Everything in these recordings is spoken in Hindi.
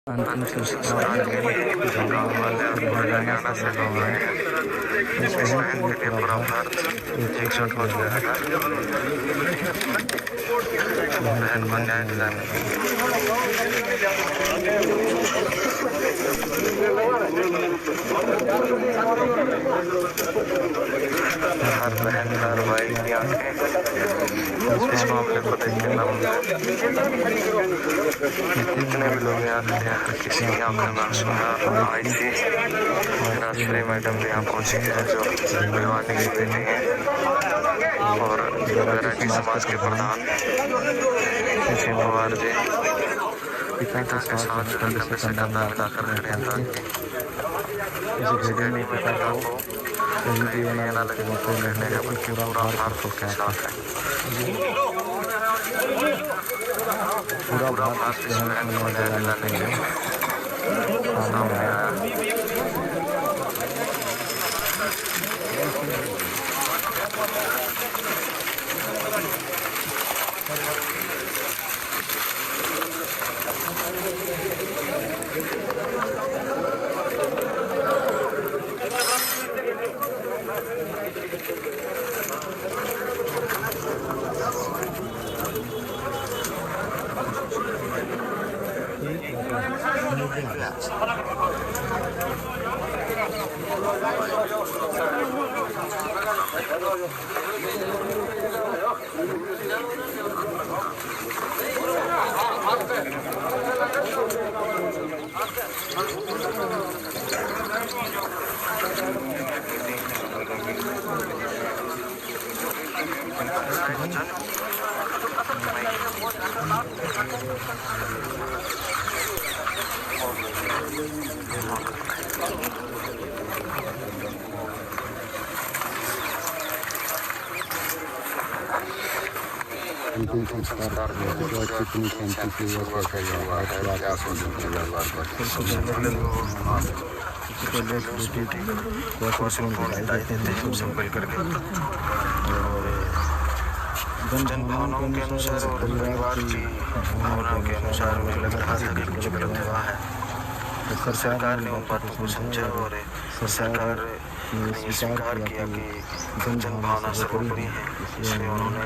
अंतिम संस्कार के लिए गाँव वाले हरियाणा से लोग आए हैं। इस मुहिम के लिए पूरा भारत एकजुट हो गया है। बहन को न्याय दिलाने के हर बहन हर भाई की आंखें इस मामले को देख के नम है। जितने भी लोग यहाँ थे, किसी की आंखों में आंसू आई थी। राजश्री मैडम भी यहाँ पहुंची है, जो भिलवानी की बेटी हैं और वैरायटी समाज के प्रधान श्री पवार जी पिता के साथ कंधे से कंधा मिलाकर खड़े हैं ताकि इस भेड़िए पिता को कहीं भी ये ना लगे वो रहने का, बल्कि पूरा भारत उसके साथ है। पूरा भारत इस बहन को न्याय दिलाने के लिए सामने आया। अंतिम संस्कार कितनी शांति से हुआ, कैसा हुआ है, क्या जन भावनाओं के अनुसार और परिवार की भावनाओं के अनुसार मुझे लग रहा था कि कुछ गलत हुआ है। तो सरकार ने उन बातों को समझा और सरकार ने स्वीकार किया कि जन भावना सर्वोपरि है, इसलिए उन्होंने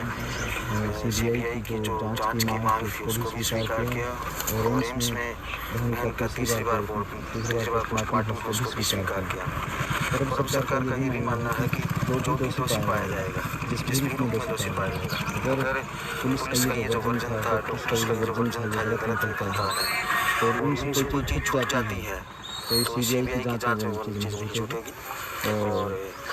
सीबीआई की जो जांच की मांग थी उसको भी स्वीकार किया और एम्स में बहन का तीसरी बार पोस्टमार्टम को उसको भी स्वीकार किया। और सरकार का ये भी मानना है कि जो भी दोषी पाया जाएगा, जिस भी रूप में दोषी पाया जाएगा, अगर पुलिस का ये जो वर्जन था, डॉक्टर्स का जो वर्जन था, गलत निकलता है तो उनसे कोई चीज़ छूट जाती है तो सीबीआई की जांच में वो चीज़ नहीं छूटेगी और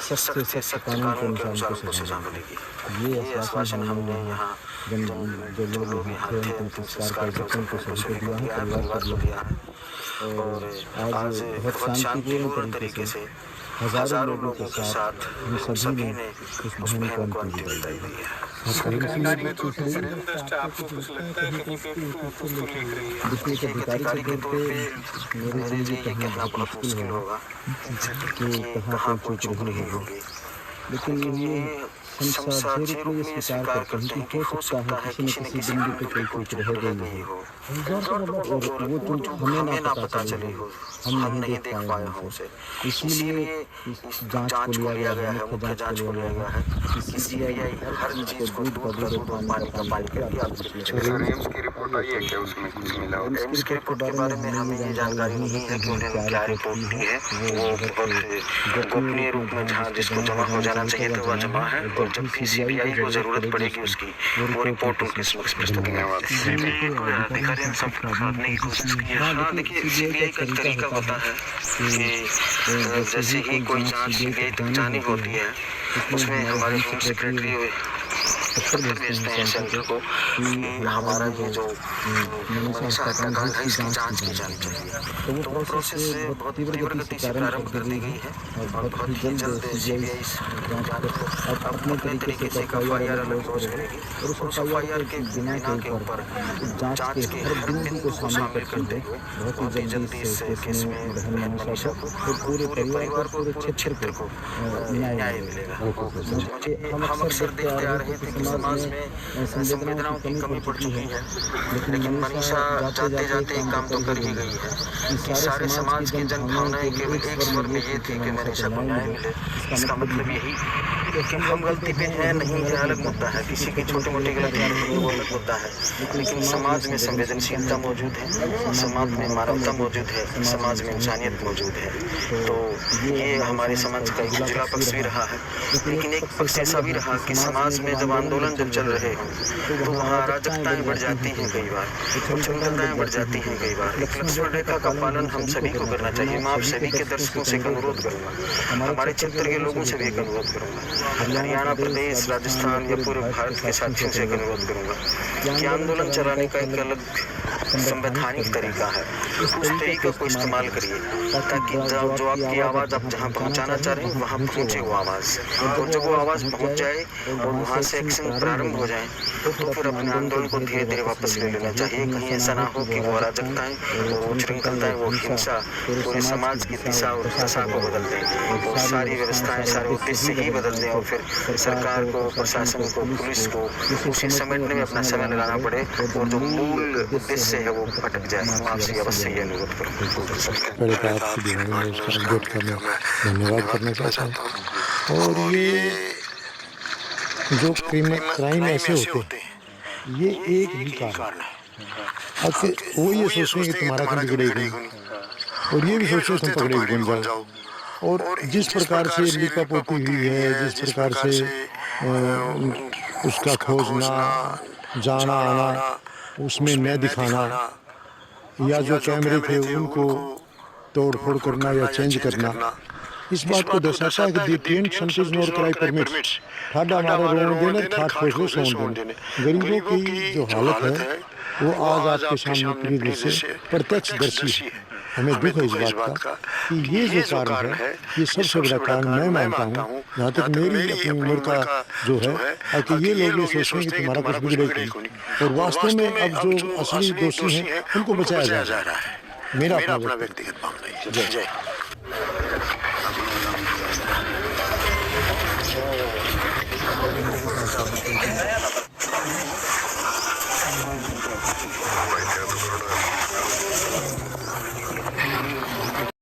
सख्त से सख्त कानून के अनुसार उनको सजा मिलेगी। ये आश्वासन हमने यहाँ जो लोग यहाँ थे अंतिम संस्कार के बच्चों को सभी को दिया है, परिवार को दिया है और आज बहुत शांतिपूर्ण तरीके से हजारों लोगों के साथ हम सभी ने उस बहन को अंतिम विदाई दी है। अधिकारी के तौर पे मेरे लिए कहना बहुत मुश्किल होगा कि कहाँ कोई चूक रही होगी, लेकिन ये हम साझे रूप में ये स्वीकार करते हैं कि हो सकता है किसी न किसी बिंदु पे कोई चूक रह गई हो और वो चूक हमें ना पता चली हो, हम नहीं देख पाए हों उसे। इसीलिए जांच को लिया गया है, मुख्य जांच को लिया गया है कि सीबीआई हर चीज़ को दूध का पानी का पानी करके आप एम्स की रिपोर्ट आई है क्या, उसमें कुछ मिला? एम्स की रिपोर्ट के बारे में हमें ये जानकारी नहीं है कि उन्होंने क्या रिपोर्ट दी है। वो बहुत गोपनीय रूप में जहाँ जिसको जमा हो जाना चाहिए तो वह जमा है और जब भी सीबीआई को जरूरत पड़ेगी उसकी वो रिपोर्ट उनके समक्ष प्रस्तुत करेंगे। अधिकारी सब करने की कोशिश की है। हाँ, देखिए सीबीआई का तरीका होता है कि जैसे ही कोई जांच सीबीआई तक जानी होती है उसमें हमारे होम सेक्रेटरी पत्र भेजते हैं सेंटर को कि हमारा ये जो मनीषा हत्याकांड है इसकी जांच की जानी चाहिए। तो वो प्रोसेस बहुत तीव्र गति से प्रारंभ कर दी गई है और बहुत ही जल्द सीबीआई जांच को अपने तरीके से एफआईआर लॉन्च करेगी और उस एफआईआर के बिना के ऊपर जांच के हर बिंदु को शामिल करते हुए बहुत ही जल्दी इस केस में बहन मनीषा को और पूरे परिवार को, पूरे क्षेत्र को न्याय मिलेगा। हम अक्सर देखते आ रहे थे कि समाज में संवेदनाओं की कमी पड़ चुकी है, लेकिन मनीषा जाते जाते एक काम तो कर ही गई है कि सारे समाज की जन भावनाएं केवल एक स्वर में ये थी कि मनीषा को न्याय मिले। इसका मतलब यही कि हम गलती पे हैं नहीं है अलग मुद्दा है, किसी की छोटी मोटी गलती नहीं है वो अलग मुद्दा है, लेकिन समाज में संवेदनशीलता मौजूद है, समाज में मानवता मौजूद है, समाज में इंसानियत मौजूद है। तो ये हमारे समाज का एक उजला पक्ष भी रहा है, लेकिन एक पक्ष ऐसा भी रहा कि समाज में जब आंदोलन जब चल रहे हों तो वहाँ अराजकताएं बढ़ जाती हैं कई बार, उच्छृंखलताएं बढ़ जाती हैं कई बार। एक लक्ष्मण रेखा का पालन हम सभी को करना चाहिए। मैं आप सभी के दर्शकों से एक अनुरोध करूँगा, हमारे क्षेत्र के लोगों से भी एक अनुरोध करूँगा, हरियाणा प्रदेश राजस्थान या पूरे भारत के साथियों से एक अनुरोध करूँगा कि आंदोलन चलाने का एक अलग संवैधानिक तरीका है, उस तरीके को इस्तेमाल करिए ताकि जो आपकी आवाज़ आप जहाँ पहुँचाना चाह रहे हैं वहाँ पहुँचे वो आवाज़, और जब वो आवाज़ पहुँच जाए और वहाँ से एक्शन प्रारंभ हो जाए तो फिर अपने आंदोलन को धीरे धीरे वापस ले लेना चाहिए। कहीं ऐसा ना हो कि वो अराजकताएं और वो उच्छृंखलताएं वो हिंसा पूरे समाज की दिशा और दशा को बदल दें, वो सारी व्यवस्थाएं सारे उद्देश्य ही बदल दें और फिर सरकार को, प्रशासन को, पुलिस को उसे समेटने में अपना समय लगाना पड़े और जो मूल उद्देश्य है वो भटक जाए। मैं आपसे अवश्य ये अनुरोध करूँगा। पहले तो आपकी अपडेट का मैं धन्यवाद करना चाहता हूँ। और ये जो क्राइम ऐसे होते हैं ये एक ही कारण है। अब वो ये सोचते हैं कि तुम्हारा कहीं बिगड़ेगी और ये भी सोचते हैं तुम पकड़े बन जाओ। और जिस प्रकार से लिपापोती हुई है, जिस प्रकार से उसका खोजना, जाना आना, उसमें न दिखाना या जो कैमरे थे उनको तोड़ फोड़ करना या चेंज करना, इस बात को दर्शाता है कि डिटेंट सेंटर्स नॉट क्राई परमिट्स, ठाडा हमारा रोन देने, ठाठ ठोस सोन देने। गरीबों की जो हालत है वो आज आपके सामने पूरी तरह से प्रत्यक्षदर्शी है। हमें दुख है इस बात का कि ये जो कारण है ये सबसे बड़ा कारण मैं मानता हूँ, जहाँ तक मेरी अपनी उम्र का जो है, कि ये लोग ये सोचते हैं कि तुम्हारा कुछ बिगड़ेगा नहीं, और वास्तव में अब जो असली दोषी हैं उनको बचाया जा रहा है। मेरा अपना व्यक्तिगत मामला है। जय जय। Thank you.